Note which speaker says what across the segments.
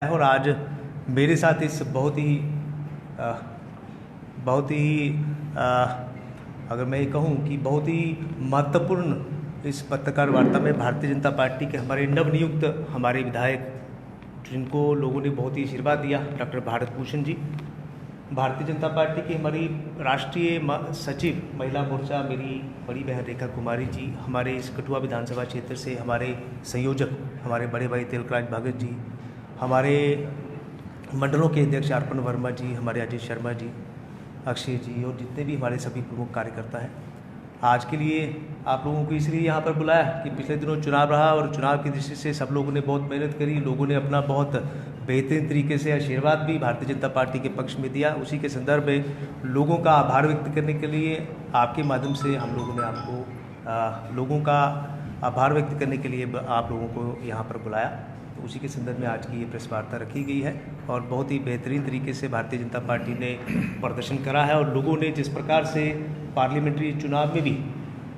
Speaker 1: और आज मेरे साथ इस बहुत ही अगर मैं ये कहूँ कि बहुत ही महत्वपूर्ण इस पत्रकार वार्ता में भारतीय जनता पार्टी के हमारे नवनियुक्त हमारे विधायक जिनको लोगों ने बहुत ही आशीर्वाद दिया, डॉक्टर भारत भूषण जी, भारतीय जनता पार्टी की हमारी राष्ट्रीय सचिव महिला मोर्चा मेरी बड़ी बहन रेखा कुमारी जी, हमारे इस कठुआ विधानसभा क्षेत्र से हमारे संयोजक हमारे बड़े भाई तिलकराज भगत जी, हमारे मंडलों के अध्यक्ष अर्पण वर्मा जी, हमारे अजय शर्मा जी, अक्षय जी और जितने भी हमारे सभी प्रमुख कार्यकर्ता हैं, आज के लिए आप लोगों को इसलिए यहाँ पर बुलाया कि पिछले दिनों चुनाव रहा और चुनाव की दृष्टि से सब लोगों ने बहुत मेहनत करी, लोगों ने अपना बहुत बेहतरीन तरीके से आशीर्वाद भी भारतीय जनता पार्टी के पक्ष में दिया। उसी के संदर्भ में लोगों का आभार व्यक्त करने के लिए आपके माध्यम से हम लोगों ने आपको लोगों का आभार व्यक्त करने के लिए आप लोगों को यहाँ पर बुलाया। तो उसी के संदर्भ में आज की ये प्रेस वार्ता रखी गई है और बहुत ही बेहतरीन तरीके से भारतीय जनता पार्टी ने प्रदर्शन करा है और लोगों ने जिस प्रकार से पार्लियामेंट्री चुनाव में भी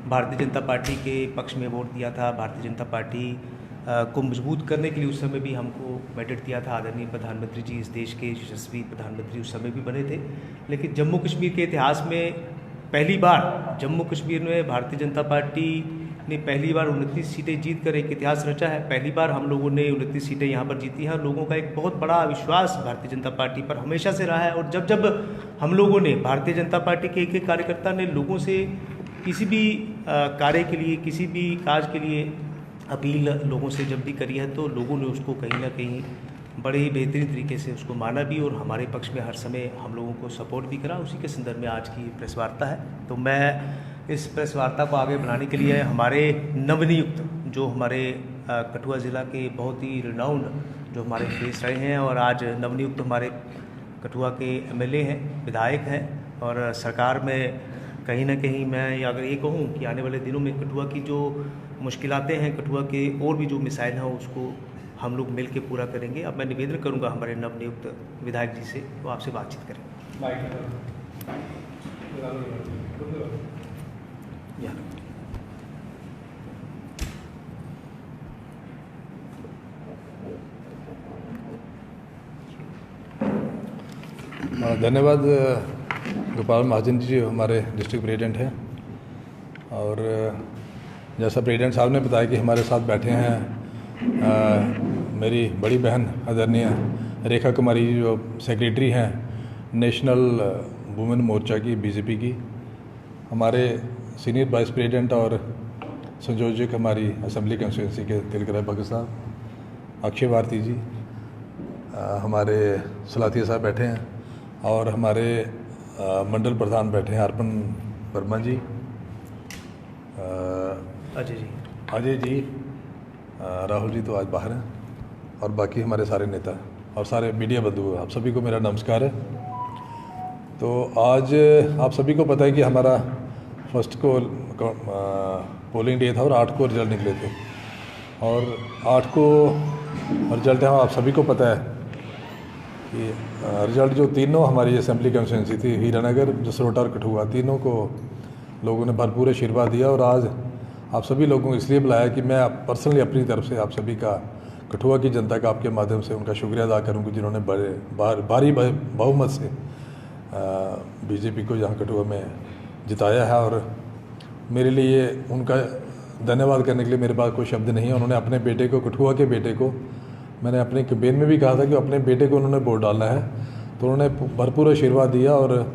Speaker 1: भारतीय जनता पार्टी के पक्ष में वोट दिया था, भारतीय जनता पार्टी को मजबूत करने के लिए उस समय भी हमको मैंडेट दिया था। आदरणीय प्रधानमंत्री जी इस देश के यशस्वी प्रधानमंत्री उस समय भी बने थे, लेकिन जम्मू कश्मीर के इतिहास में पहली बार जम्मू कश्मीर में भारतीय जनता पार्टी ने पहली बार 29 सीटें जीत कर एक इतिहास रचा है। पहली बार हम लोगों ने 29 सीटें यहाँ पर जीती हैं। लोगों का एक बहुत बड़ा विश्वास भारतीय जनता पार्टी पर हमेशा से रहा है और जब जब हम लोगों ने भारतीय जनता पार्टी के एक एक कार्यकर्ता ने लोगों से किसी भी कार्य के लिए, किसी भी काज के लिए अपील लोगों से जब भी करी है तो लोगों ने उसको कहीं ना कहीं बड़े ही बेहतरीन तरीके से उसको माना भी और हमारे पक्ष में हर समय हम लोगों को सपोर्ट भी करा। उसी के संदर्भ में आज की प्रेस वार्ता है। तो मैं इस प्रेस वार्ता को आगे बढ़ाने के लिए हमारे नवनियुक्त जो हमारे कठुआ ज़िला के बहुत ही रिनाउंड जो हमारे फेस रहे हैं और आज नवनियुक्त हमारे कठुआ के एमएलए हैं, विधायक हैं और सरकार में कहीं ना कहीं मैं अगर ये कहूँ कि आने वाले दिनों में कठुआ की जो मुश्किलातें हैं, कठुआ के और भी जो मिसाइल हैं उसको हम लोग मिल के पूरा करेंगे। अब मैं निवेदन करूंगा हमारे नवनियुक्त विधायक जी से वो आपसे बातचीत करें।
Speaker 2: धन्यवाद गोपाल महाजन जी हमारे डिस्ट्रिक्ट प्रेसिडेंट हैं और जैसा प्रेसिडेंट साहब ने बताया कि हमारे साथ बैठे हैं मेरी बड़ी बहन आदरणीय रेखा कुमारी जी जो सेक्रेटरी हैं नेशनल वुमेन मोर्चा की बीजेपी की, हमारे सीनियर वाइस प्रेसिडेंट और संयोजक हमारी असेंबली कंस्टिट्यूंसी के तिलकराज भगत साहब, अक्षय भारती जी, हमारे सलाथिया साहब बैठे हैं और हमारे मंडल प्रधान बैठे हैं अर्पण वर्मा जी, अजय जी, राहुल जी तो आज बाहर हैं और बाकी हमारे सारे नेता और सारे मीडिया बंधु, आप सभी को मेरा नमस्कार है। तो आज आप सभी को पता है कि हमारा फर्स्ट को पोलिंग डे था और 8 को रिजल्ट निकले थे और 8 को रिजल्ट है, आप सभी को पता है कि रिजल्ट जो तीनों हमारी असेंबली कंस्टिट्यूंसी थी, हीरानगर, जसरोटा और कठुआ, तीनों को लोगों ने भरपूर आशीर्वाद दिया और आज आप सभी लोगों को इसलिए बुलाया कि मैं पर्सनली अपनी तरफ से आप सभी का, कठुआ की जनता का आपके माध्यम से उनका शुक्रिया अदा करूँ कि जिन्होंने भारी बहुमत से बीजेपी को यहाँ कठुआ में जिताया है और मेरे लिए उनका धन्यवाद करने के लिए मेरे पास कोई शब्द नहीं है। उन्होंने अपने बेटे को, कठुआ के बेटे को, मैंने अपने कैंपेन में भी कहा था कि अपने बेटे को उन्होंने वोट डालना है, तो उन्होंने भरपूर आशीर्वाद दिया और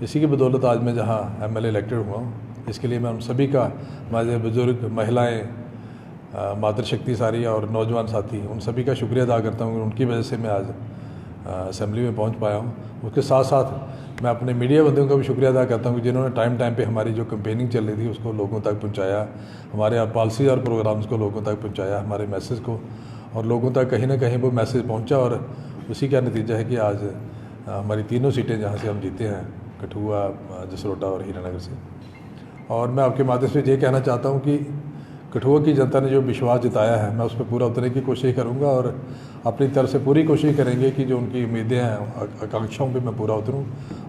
Speaker 2: इसी की बदौलत आज मैं जहाँ एमएलए इलेक्टेड हुआ हूँ। इसके लिए मैं उन सभी का, हमारे बुजुर्ग, महिलाएं, मातृशक्ति सारी और नौजवान साथी, उन सभी का शुक्रिया अदा करता हूँ। उनकी वजह से मैं आज असेंबली में पहुँच पाया हूँ। उसके साथ साथ मैं अपने मीडिया बंधुओं का भी शुक्रिया अदा करता हूँ कि जिन्होंने टाइम पे हमारी जो कैंपेनिंग चल रही थी उसको लोगों तक पहुँचाया, हमारे पॉलिसी और प्रोग्राम्स को लोगों तक पहुँचाया, हमारे मैसेज को, और लोगों तक कहीं ना कहीं वो मैसेज पहुँचा और उसी का नतीजा है कि आज हमारी तीनों सीटें जहाँ से हम जीते हैं, कठुआ, जसरोटा और हीरानगर से। और मैं आपके माध्यम से ये कहना चाहता हूँ कि कठुआ की जनता ने जो विश्वास जताया है, मैं उस पर पूरा उतरने की कोशिश करूँगा और अपनी तरफ से पूरी कोशिश करेंगे कि जो उनकी उम्मीदें हैं, आकांक्षाओं पे मैं पूरा उतरूँ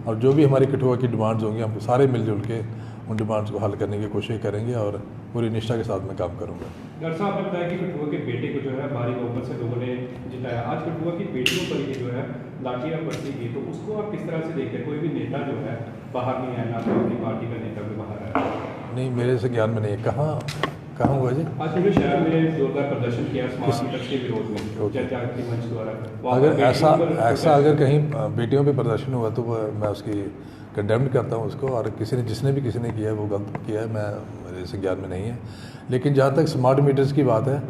Speaker 2: और जो भी हमारी कठुआ की डिमांड्स होंगी हम सारे मिलजुल के उन डिमांड्स को हल करने की कोशिश करेंगे और पूरी निष्ठा के साथ मैं काम करूँगा।
Speaker 3: डॉक्टर साहब आपने बताया कि कठुआ के बेटे को जो है भारी बहुमत से लोगों ने जिताया। आज कठुआ की बेटियों पर ये जो है लाठियाँ बरसी गई, तो उसको आप किस तरह से देखते हैं? कोई भी नेता जो है बाहर नहीं आया, ना तो अपनी पार्टी का नेता भी बाहर आया।
Speaker 2: नहीं, मेरे से ज्ञान में नहीं है। कहाँ हुआ जी?
Speaker 3: आज पूरे शहर में जोरदार प्रदर्शन किया स्मार्ट मीटर्स के विरोध में जनजागृति मंच द्वारा।
Speaker 2: अगर ऐसा अगर कहीं बेटियों पे प्रदर्शन हुआ तो मैं उसकी कंडेम्ड करता हूँ उसको, और जिसने भी किया है वो गलत किया है, मेरे से ज्ञान में नहीं है। लेकिन जहाँ तक स्मार्ट मीटर्स की बात है,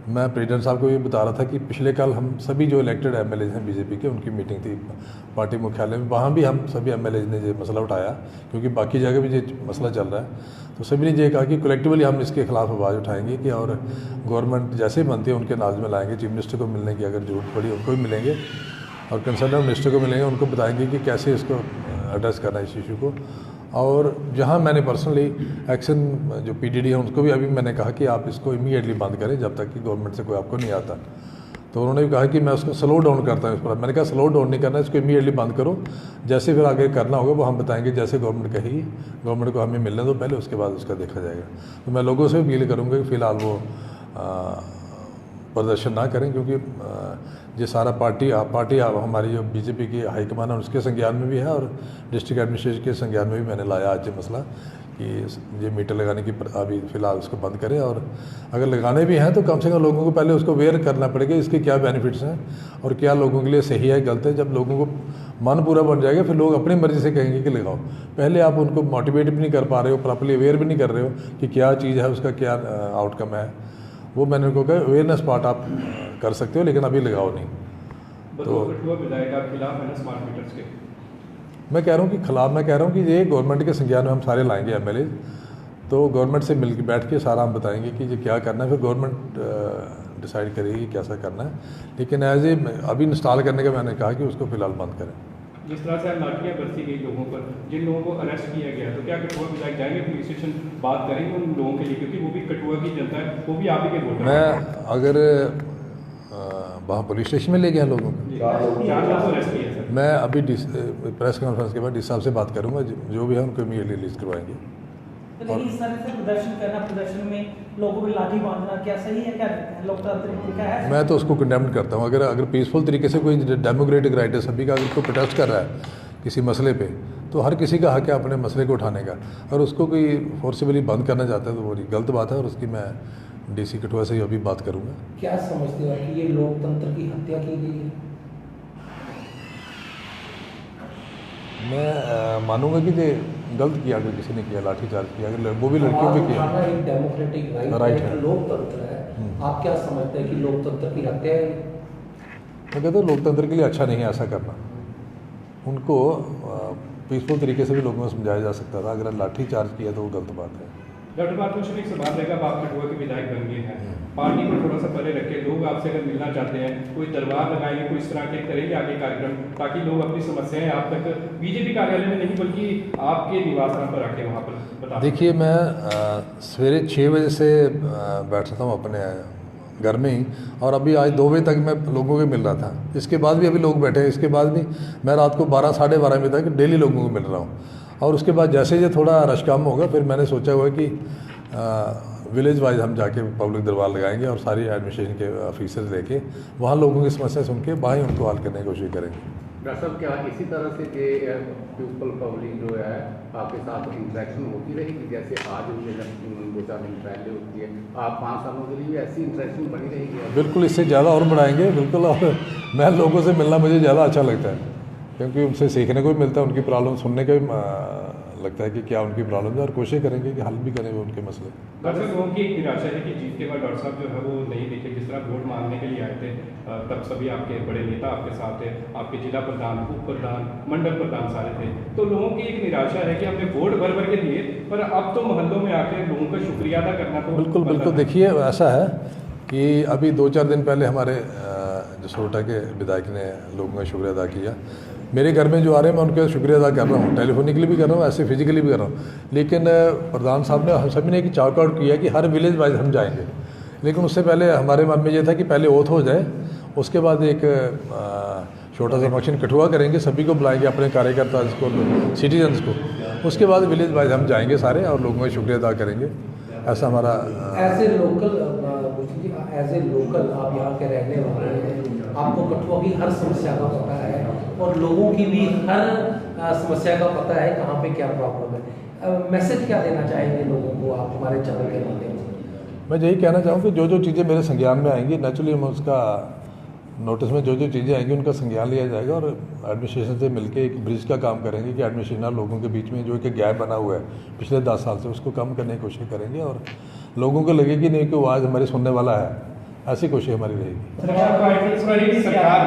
Speaker 2: मैं प्रेसिडेंट साहब को ये बता रहा था कि पिछले कल हम सभी जो इलेक्टेड एमएलए हैं बीजेपी के, उनकी मीटिंग थी पार्टी मुख्यालय में। वहाँ भी हम सभी एमएलए ने ये मसला उठाया, क्योंकि बाकी जगह भी ये मसला चल रहा है। तो सभी ने ये कहा कि कलेक्टिवली हम इसके खिलाफ आवाज़ उठाएंगे कि, और गवर्नमेंट जैसे बनती है उनके नाज में लाएंगे। चीफ मिनिस्टर को मिलने की अगर जरूरत पड़ी उनको भी मिलेंगे, और कंसर्न मिनिस्टर को मिलेंगे, उनको बताएंगे कि कैसे इसको एड्रेस करना है इस इशू को। और जहाँ मैंने पर्सनली एक्शन जो पीडीडी है उनको भी अभी मैंने कहा कि आप इसको इमीडिएटली बंद करें जब तक कि गवर्नमेंट से कोई आपको नहीं आता। तो उन्होंने भी कहा कि मैं उसको स्लो डाउन करता हूँ इस पर। मैंने कहा स्लो डाउन नहीं करना, इसको इमीडिएटली बंद करो, जैसे फिर आगे करना होगा वो हम बताएंगे, जैसे गवर्नमेंट कहेगी। गवर्नमेंट को हमें मिलने दो पहले, उसके बाद उसका देखा जाएगा। तो मैं लोगों से अपील करूँगा कि फ़िलहाल वो प्रदर्शन ना करें, क्योंकि ये सारा पार्टी हमारी जो बीजेपी की हाईकमान है उसके संज्ञान में भी है, और डिस्ट्रिक्ट एडमिनिस्ट्रेशन के संज्ञान में भी मैंने लाया आज ये मसला कि ये मीटर लगाने की अभी फ़िलहाल उसको बंद करें। और अगर लगाने भी हैं तो कम से कम लोगों को पहले उसको अवेयर करना पड़ेगा इसके क्या बेनिफिट्स हैं और क्या लोगों के लिए सही है गलत है। जब लोगों को मन पूरा बन जाएगा फिर लोग अपनी मर्ज़ी से कहेंगे कि लगाओ। पहले आप उनको मोटिवेट भी नहीं कर पा रहे हो, प्रॉपर्ली अवेयर भी नहीं कर रहे हो कि क्या चीज़ है, उसका क्या आउटकम है। वो मैंने उनको कहा अवेयरनेस पार्ट आप कर सकते हो, लेकिन अभी लगाओ नहीं।
Speaker 3: तो विधायक आप खिलाफ है ना स्मार्ट मीटर्स के?
Speaker 2: मैं कह रहा हूँ कि खिलाफ, मैं कह रहा हूँ कि ये गवर्नमेंट के संज्ञान में हम सारे लाएंगे एमएलए, तो गवर्नमेंट से मिल के बैठ के सारा हम बताएंगे कि ये क्या करना है, फिर गवर्नमेंट डिसाइड करेगी कैसा करना है। लेकिन एज ए अभी इंस्टॉल करने का मैंने कहा कि उसको फिलहाल बंद करें।
Speaker 3: जिस तरह से लाठियाँ बरसी गई लोगों पर, जिन लोगों को अरेस्ट किया गया, तो क्या कठुआ विधायक जाएंगे पुलिस स्टेशन, बात करेंगे उन लोगों के लिए, क्योंकि वो भी कठुआ की जनता है, वो भी आप ही के वोटर।
Speaker 2: मैं अगर वहाँ पुलिस स्टेशन में ले गया लोगों को,
Speaker 3: 4 लोग अरेस्ट किए सर।
Speaker 2: मैं अभी प्रेस कॉन्फ्रेंस के बाद डी साहब से बात करूँगा, जो भी है उनको इमीडिएटली रिलीज करवाएंगे।
Speaker 4: लेकिन इस तरह से प्रदर्शन करना, प्रदर्शन में लोगों को लाठी बांधना क्या सही है, क्या लोकतांत्रिक तरीका है? मैं
Speaker 2: तो उसको कंडेम करता हूँ। अगर पीसफुल तरीके से कोई डेमोक्रेटिक राइट है सभी का, अगर कोई प्रोटेस्ट कर रहा है किसी मसले पे, तो हर किसी का हक है अपने मसले को उठाने का। और उसको कोई फोर्सिबली बंद करना चाहता है तो वो गलत बात है, और उसकी मैं डीसी कठुआ से अभी बात करूँगा।
Speaker 5: क्या समझते हो कि ये लोकतंत्र की हत्या की गई है?
Speaker 2: मैं मानूंगा कि ये गलत किया अगर किसी ने किया, लाठीचार्ज किया, अगर वो भी लड़कियों पे किया।
Speaker 5: एक डेमोक्रेटिक राइट है, लोकतंत्र है। आप क्या समझते हैं कि लोकतंत्र की हत्या है?
Speaker 2: मैं कहता हूँ लोकतंत्र के लिए अच्छा नहीं है ऐसा करना। उनको पीसफुल तरीके से भी लोगों को समझाया जा सकता था, अगर लाठीचार्ज किया तो वो गलत बात है।
Speaker 3: डॉक्टर बात एक सवाल रहेगा, आप कठुआ के विधायक बन गए हैं, पार्टी को थोड़ा सा परे रखे, लोग आपसे अगर मिलना चाहते हैं, कोई दरबार लगाएंगे, कोई इस तरह के करेंगे आगे कार्यक्रम, ताकि लोग अपनी समस्याएं आप तक बीजेपी कार्यालय में नहीं बल्कि आपके निवास स्थान पर आके वहाँ पर बता।
Speaker 2: देखिए, मैं सवेरे 6 बजे से बैठता हूँ अपने घर में ही, और अभी आज 2 बजे तक मैं लोगों को मिल रहा था। इसके बाद भी अभी लोग बैठे हैं, इसके बाद भी मैं रात को 12 साढ़े 12 बजे तक डेली लोगों को मिल रहा हूँ। और उसके बाद जैसे ये थोड़ा रश कम होगा, फिर मैंने सोचा हुआ कि विलेज वाइज हम जाके पब्लिक दरबार लगाएंगे और सारी एडमिनिस्ट्रेशन के ऑफिसर्स लेके वहाँ लोगों की समस्या सुन के वहाँ ही उनको हल करने की कोशिश करेंगे।
Speaker 6: डॉक्टर साहब, क्या इसी तरह से ये पीपल पब्लिक जो है आपके साथ इंटरेक्शन होती रहेगी, जैसे आज 2-4 दिन पहले होती है, आप 5 सालों के लिए ऐसी इंटरेक्शन बनी रहेगी?
Speaker 2: बिल्कुल, इससे ज़्यादा और बढ़ाएंगे बिल्कुल। और मैं लोगों से मिलना मुझे ज़्यादा अच्छा लगता है, क्योंकि उनसे सीखने को भी मिलता है, उनकी प्रॉब्लम सुनने का भी लगता है कि क्या उनकी प्रॉब्लम है, और कोशिश करेंगे कि हल भी करें उनके मसले।
Speaker 3: डॉक्टर साहब, लोगों की एक निराशा है कि जीत के बाद डॉक्टर साहब जो है वो नहीं दिखे। जिस तरह वोट मांगने के लिए आए थे तब सभी आपके बड़े नेता आपके साथ थे, आपके जिला प्रधान, उप प्रधान, मंडल प्रधान सारे थे, तो लोगों की एक निराशा है कि हमने वोट भर भर के दिए, पर अब तो मोहल्लों में आके लोगों का शुक्रिया अदा करना तो
Speaker 2: बिल्कुल। देखिए, ऐसा है कि अभी 2-4 दिन पहले हमारे जसरोटा के विधायक ने लोगों का शुक्रिया अदा किया। मेरे घर में जो आ रहे हैं मैं उनका शुक्रिया अदा कर रहा हूँ, टेलीफोनिकली भी कर रहा हूँ, ऐसे फिजिकली भी कर रहा हूँ। लेकिन प्रधान साहब ने हम सभी ने एक चार्ट आउट किया कि हर विलेज वाइज हम जाएंगे, लेकिन उससे पहले हमारे मन में ये था कि पहले ओथ हो जाए, उसके बाद एक छोटा सा फंक्शन कठुआ करेंगे, सभी को बुलाएंगे, अपने कार्यकर्ता को, सिटीजन्स को। उसके बाद विलेज वाइज हम जाएंगे सारे और लोगों का शुक्रिया अदा करेंगे। ऐसा हमारा
Speaker 5: एज ए लोकल आप यहाँ के रहने वाले हैं, आपको कठुआ की हर समस्या का पता है और लोगों की भी हर समस्या का पता है कहाँ पे क्या प्रॉब्लम है। मैसेज क्या देना चाहेंगे लोगों को आप हमारे चैनल के माध्यम से?
Speaker 2: मैं यही कहना चाहूँ कि जो जो चीज़ें मेरे संज्ञान में आएंगी, नेचुरली हम उसका नोटिस में जो जो चीज़ें आएंगी उनका संज्ञान लिया जाएगा और एडमिनिस्ट्रेशन से मिलकर एक ब्रिज का काम करेंगे कि एडमिनिस्ट्रेशन और लोगों के बीच में जो एक गैप बना हुआ है पिछले 10 साल से, उसको कम करने की कोशिश करेंगे और लोगों को लगे कि नहीं कि आवाज़ हमारी सुनने वाला है, ऐसी कोशिश हमारी रहेगी।
Speaker 3: सरकार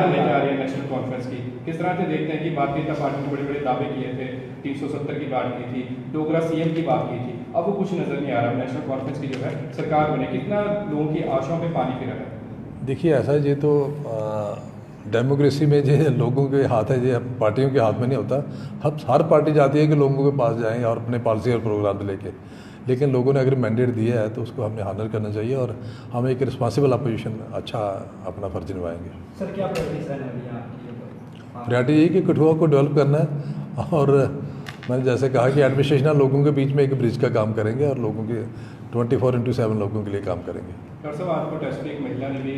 Speaker 3: बनने जा रही है नेशनल कॉन्फ्रेंस की, किस तरह से देखते हैं कि भारतीय जनता पार्टी ने बड़े बड़े दावे किए थे, 370 की बात की थी, डोगरा सीएम की बात की थी, अब वो कुछ नज़र नहीं आ रहा। नेशनल कॉन्फ्रेंस की जो है सरकार बने, कितना लोगों की आशाओं पे पानी फिरा है?
Speaker 2: देखिए ऐसा है, ये तो डेमोक्रेसी में जो लोगों के हाथ है, ये पार्टियों के हाथ में नहीं होता। हम हर पार्टी चाहती है कि लोगों के पास जाएं और अपने पॉलिसी और प्रोग्राम लेके, लेकिन लोगों ने अगर मैंडेट दिया है तो उसको हमने हानर करना चाहिए और हम एक रिस्पॉन्सिबल अपोजिशन अच्छा अपना फर्ज निभाएंगे।
Speaker 4: सर क्या प्रायोरिटीज रहने वाली है आपकी?
Speaker 2: प्रायोरिटी यही कि कठुआ को डेवलप करना है और मैंने जैसे कहा कि एडमिनिस्ट्रेशन लोगों के बीच में एक ब्रिज का काम करेंगे और लोगों के 24/7 लोगों के लिए काम करेंगे।
Speaker 3: डॉक्टर साहब, आपको टेस्ट एक महिला ने भी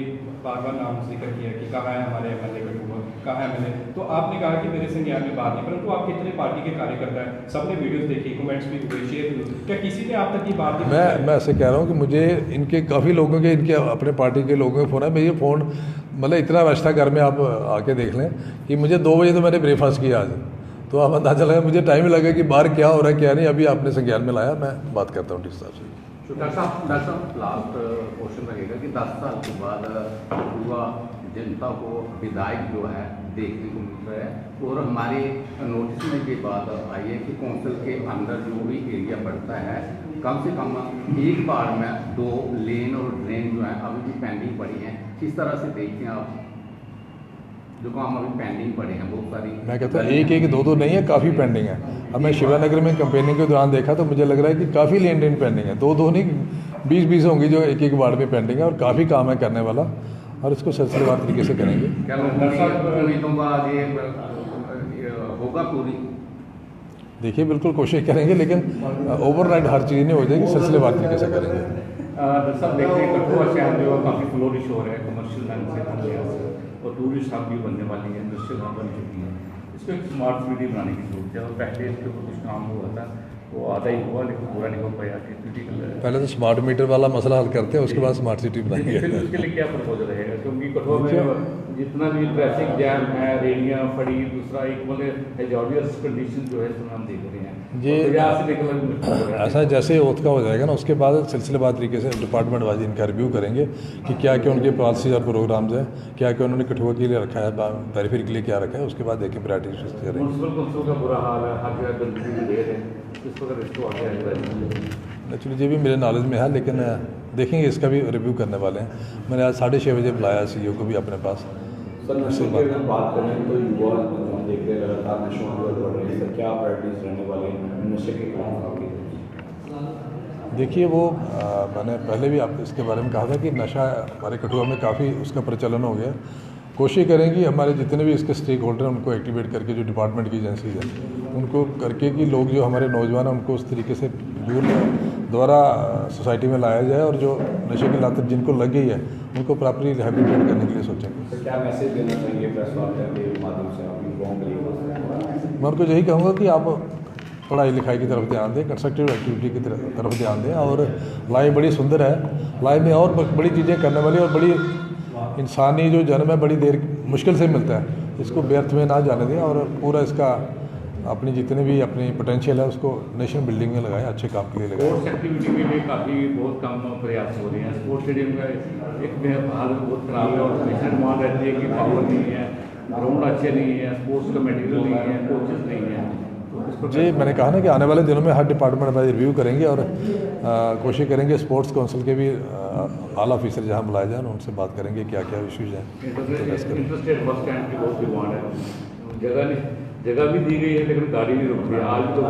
Speaker 3: बार बार नाम जिक्र किया कि कहाँ है हमारे एमएलए कठुआ, कहाँ है एमएलए, तो आपने कहा कि मेरे संज्ञान में बात नहीं, परंतु आप कितने पार्टी के कार्यकर्ता हैं, सबने वीडियोस देखी, कमेंट्स भी हुए, शेयर भी हुए, क्या किसी ने आप तक ये बात नहीं?
Speaker 2: मैं ऐसे कह रहा हूँ कि मुझे इनके काफ़ी लोगों के, इनके अपने पार्टी के लोगों के फ़ोन है। मैं ये फ़ोन मतलब इतना व्यस्त था घर में, आप आके देख लें कि मुझे 2 बजे तो मैंने ब्रेकफास्ट किया आज, तो आप अंदाजा लगा, मुझे टाइम लगा कि बाहर क्या हो रहा है क्या नहीं, अभी आपने संज्ञान में लाया, मैं बात करता हूँ डी साहब से।
Speaker 6: डॉक्टर साहब लास्ट क्वेश्चन रहेगा कि 10 साल के बाद युवा जनता को विधायक जो है देखने को मिल रहा है और हमारे नोटिस में ये बात आई है कि कौंसिल के अंदर जो भी एरिया पड़ता है कम से कम एक बार में 2 लेन और ड्रेन जो है अभी भी पेंडिंग पड़ी हैं। किस तरह से देखते हैं आप जो काम अभी पेंडिंग पड़े हैं बहुत सारी? मैं
Speaker 2: कहता हूँ 1-1, 2-2 नहीं है, काफ़ी पेंडिंग है। अब मैं शिवानगर में कैंपेनिंग के दौरान देखा तो मुझे लग रहा है कि काफ़ी लेन देन पेंडिंग है, 2-2 नहीं 20-20 होंगी जो एक वार्ड में पेंडिंग है और काफ़ी काम है करने वाला और इसको सिलसिलेवार तरीके से करेंगे।
Speaker 6: क्या उम्मीदों का ये होगा पूरी?
Speaker 2: देखिए बिल्कुल कोशिश करेंगे, लेकिन ओवरनाइट हर चीज़ नहीं हो जाएगी, सिलसिलेवार तरीके से करेंगे।
Speaker 7: सब देखते हैं कठुआ शहर जो काफ़ी फ्लोरिश हो रहा है, कमर्शियल बैंक से और टूरिस्ट हब भी बनने वाली है, इंडस्ट्रियल हब बन चुकी है। इसको एक स्मार्ट सिटी बनाने की जरूरत है और पहले इसके ऊपर कुछ काम हुआ था, वो आधा ही हुआ लेकिन पूरा नहीं हो पाया।
Speaker 2: पहले तो स्मार्ट मीटर वाला मसला हल करते हैं, उसके बाद स्मार्ट सिटी बनाएंगे।
Speaker 7: फिर उसके लिए क्या प्रपोजल रहेगा? क्योंकि कठुआ में जितना भी ट्रैफिक जैम है, रेडियाँ फड़ी, दूसरा एक मतलब हेजॉर्डियस कंडीशन जो है हम देख रहे हैं
Speaker 2: ये ऐसा जैसे ओथ का हो जाएगा ना, उसके बाद सिलसिलेवार तरीके से डिपार्टमेंट वाइज इनका रिव्यू करेंगे कि क्या क्या उनके पॉलिसीज और प्रोग्राम्स हैं, क्या क्या उन्होंने कठुआ के लिए रखा है, पेरिफेरी के लिए क्या रखा है, उसके बाद देखें प्रायोरिटीज करेंगे।
Speaker 7: म्यूनसिपल काउंसिल का बुरा हाल है, हर जगह गंदगी ढेर है, इस वक्त इसको आगे आएगा।
Speaker 2: एक्चुअली ये भी मेरे नॉलेज में है, लेकिन देखेंगे, इसका भी रिव्यू करने वाले हैं। मैंने आज 6:30 बजे बुलाया CEO को भी अपने पास।
Speaker 8: सर नशे की अगर बात करें तो युवा जो देख रहे हैं लगातार नशों की ओर बढ़ रहे हैं, सर क्या प्रायोरिटीज रहने वाले हैं नशे के खिलाफ आपकी?
Speaker 2: देखिए वो मैंने पहले भी आप इसके बारे में कहा था कि नशा हमारे कठुआ में काफ़ी उसका प्रचलन हो गया। कोशिश करेंगे हमारे जितने भी इसके स्टेक होल्डर हैं उनको एक्टिवेट करके, जो डिपार्टमेंट की एजेंसीज हैं उनको करके कि लोग जो हमारे नौजवान हैं उनको उस तरीके से दोबारा सोसाइटी में लाया जाए और जो नशे की लत जिनको लग गई है उनको प्रॉपरली रिहैबिलिटेट करने के लिए सोचेंगे।
Speaker 8: तो क्या मैसेज देना चाहिए प्रेस वार्ता के माध्यम से आप युवाओं के लिए?
Speaker 2: मैं उनको यही कहूँगा कि आप पढ़ाई लिखाई की तरफ ध्यान दें, कंस्ट्रक्टिव एक्टिविटी की तरफ ध्यान दें और लाइफ बड़ी सुंदर है, लाइफ में और बड़ी चीज़ें करने वाली और बड़ी इंसानी जो जन्म है बड़ी देर मुश्किल से मिलता है, इसको व्यर्थ में ना जाने दें और पूरा इसका अपनी जितने भी अपनी पोटेंशियल है उसको नेशन बिल्डिंग में लगाएं, अच्छे काम के लिए लगाएं।
Speaker 7: स्पोर्ट्स एक्टिविटी के लिए काफ़ी बहुत कम प्रयास हो रहे हैं। स्पोर्ट्स स्टेडियम का एक में हालत बहुत ख़राब है और हमेशा डिमांड रहती है कि पावर नहीं है, ग्राउंड अच्छे नहीं है, स्पोर्ट्स का मटेरियल नहीं है, कोचेस नहीं है।
Speaker 2: जी मैंने कहा ना कि आने वाले दिनों में हर डिपार्टमेंट में रिव्यू करेंगे और कोशिश करेंगे स्पोर्ट्स काउंसिल के भी आला ऑफिसर जहाँ बुलाए जाए उनसे बात करेंगे क्या क्या इश्यूज हैं।
Speaker 7: इंटरस्टेट बस स्टैंड की बहुत डिमांड है, जगह भी दी गई है लेकिन गाड़ी नहीं रुकती है आज तो।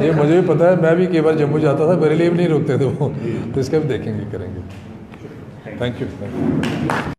Speaker 2: ये मुझे भी पता है, मैं भी कई बार जम्मू जाता था, मेरे लिए भी नहीं रुकते थे वो, तो इसका भी देखेंगे करेंगे। Thank you.